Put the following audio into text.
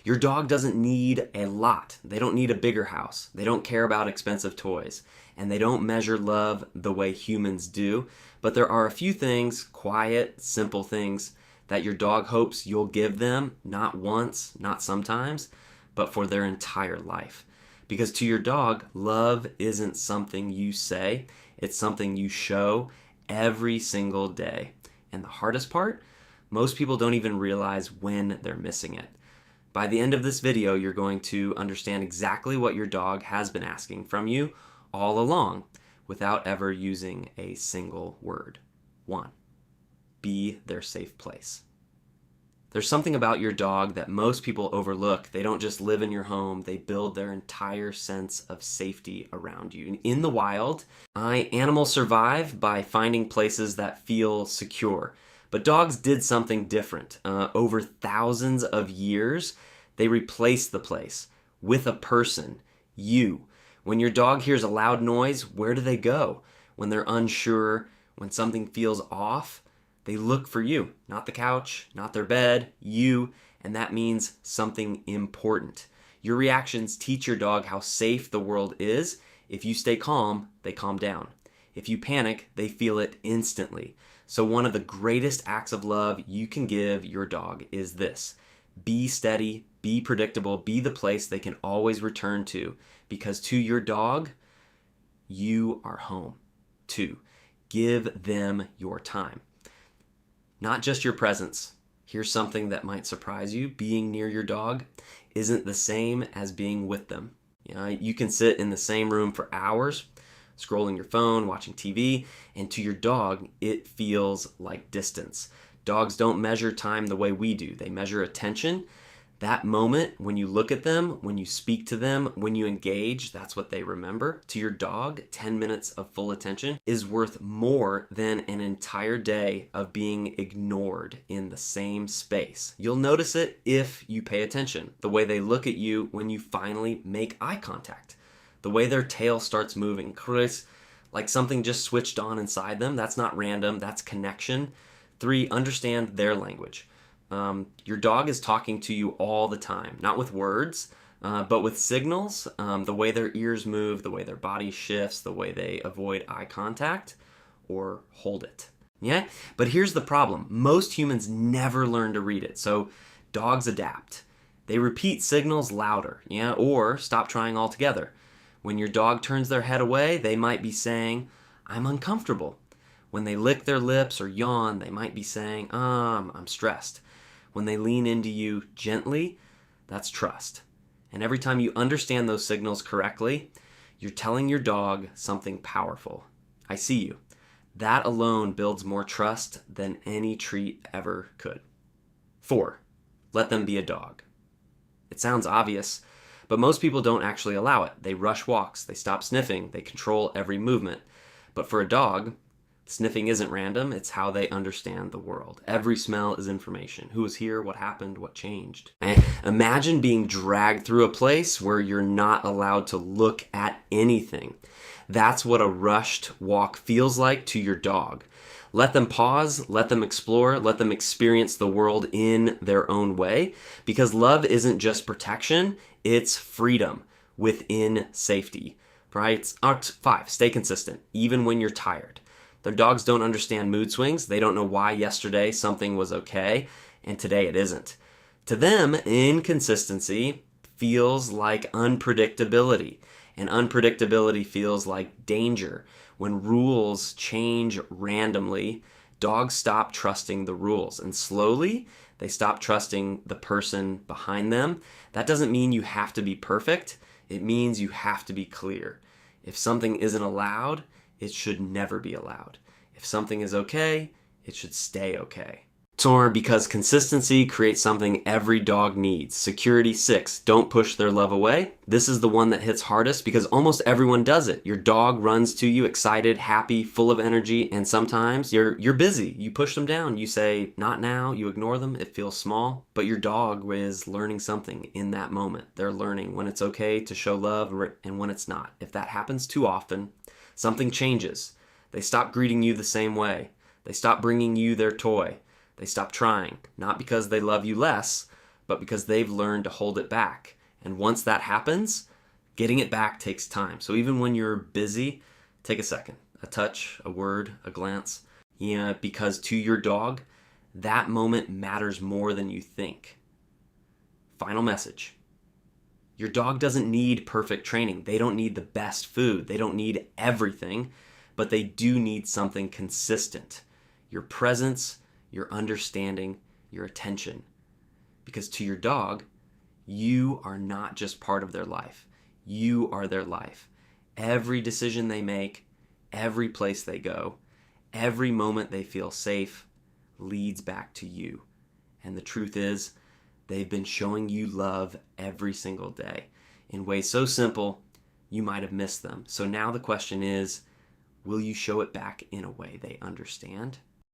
Your dog doesn't need a lot. They don't need a bigger house. They don't care about expensive toys. And they don't measure love the way humans do. But there are a few things, quiet, simple things, that your dog hopes you'll give them, not once, not sometimes, but for their entire life. Because to your dog, love isn't something you say, it's something you show every single day. And the hardest part, most people don't even realize when they're missing it. By the end of this video, you're going to understand exactly what your dog has been asking from you all along without ever using a single word. 1. Be their safe place. There's something about your dog that most people overlook. They don't just live in your home, they build their entire sense of safety around you. In the wild, animals survive by finding places that feel secure. But dogs did something different. Over thousands of years, they replaced the place with a person, you. When your dog hears a loud noise, where do they go? When they're unsure, when something feels off, they look for you. Not the couch, not their bed, you. And that means something important. Your reactions teach your dog how safe the world is. If you stay calm, they calm down. If you panic, they feel it instantly. So one of the greatest acts of love you can give your dog is this. Be steady, be predictable, be the place they can always return to. Because to your dog, you are home. 2, give them your time. Not just your presence. Here's something that might surprise you. Being near your dog isn't the same as being with them. You can sit in the same room for hours, scrolling your phone, watching TV, and to your dog, it feels like distance. Dogs don't measure time the way we do. They measure attention. That moment when you look at them, when you speak to them, when you engage, that's what they remember. To your dog, 10 minutes of full attention is worth more than an entire day of being ignored in the same space. You'll notice it if you pay attention. The way they look at you when you finally make eye contact. The way their tail starts moving, like something just switched on inside them. That's not random, that's connection. 3, understand their language. Your dog is talking to you all the time, not with words, but with signals, the way their ears move, the way their body shifts, the way they avoid eye contact or hold it. Yeah? But here's the problem. Most humans never learn to read it, so dogs adapt. They repeat signals louder, or stop trying altogether. When your dog turns their head away, they might be saying, I'm uncomfortable. When they lick their lips or yawn, they might be saying, I'm stressed. When they lean into you gently, that's trust. And every time you understand those signals correctly, you're telling your dog something powerful. I see you. That alone builds more trust than any treat ever could. 4, let them be a dog. It sounds obvious, but most people don't actually allow it. They rush walks, they stop sniffing, they control every movement. But for a dog, sniffing isn't random, it's how they understand the world. Every smell is information. Who was here, what happened, what changed. And imagine being dragged through a place where you're not allowed to look at anything. That's what a rushed walk feels like to your dog. Let them pause, let them explore, let them experience the world in their own way, because love isn't just protection, it's freedom within safety. Right? 5, stay consistent, even when you're tired. Their dogs don't understand mood swings. They don't know why yesterday something was okay and today it isn't. To them, inconsistency feels like unpredictability, and unpredictability feels like danger. When rules change randomly, dogs stop trusting the rules, and slowly they stop trusting the person behind them. That doesn't mean you have to be perfect. It means you have to be clear. If something isn't allowed, it should never be allowed. If something is okay, it should stay okay. Or because consistency creates something every dog needs. Security. 6, don't push their love away. This is the one that hits hardest because almost everyone does it. Your dog runs to you excited, happy, full of energy, and sometimes you're busy. You push them down. You say, not now. You ignore them. It feels small. But your dog is learning something in that moment. They're learning when it's okay to show love and when it's not. If that happens too often, something changes. They stop greeting you the same way. They stop bringing you their toy. They stop trying, not because they love you less, but because they've learned to hold it back. And once that happens, getting it back takes time. So even when you're busy, take a second, a touch, a word, a glance. Yeah, because to your dog, that moment matters more than you think. Final message. Your dog doesn't need perfect training. They don't need the best food. They don't need everything, but they do need something consistent. Your presence, your understanding, your attention. Because to your dog, you are not just part of their life. You are their life. Every decision they make, every place they go, every moment they feel safe leads back to you. And the truth is, they've been showing you love every single day in ways so simple you might have missed them. So now the question is, will you show it back in a way they understand?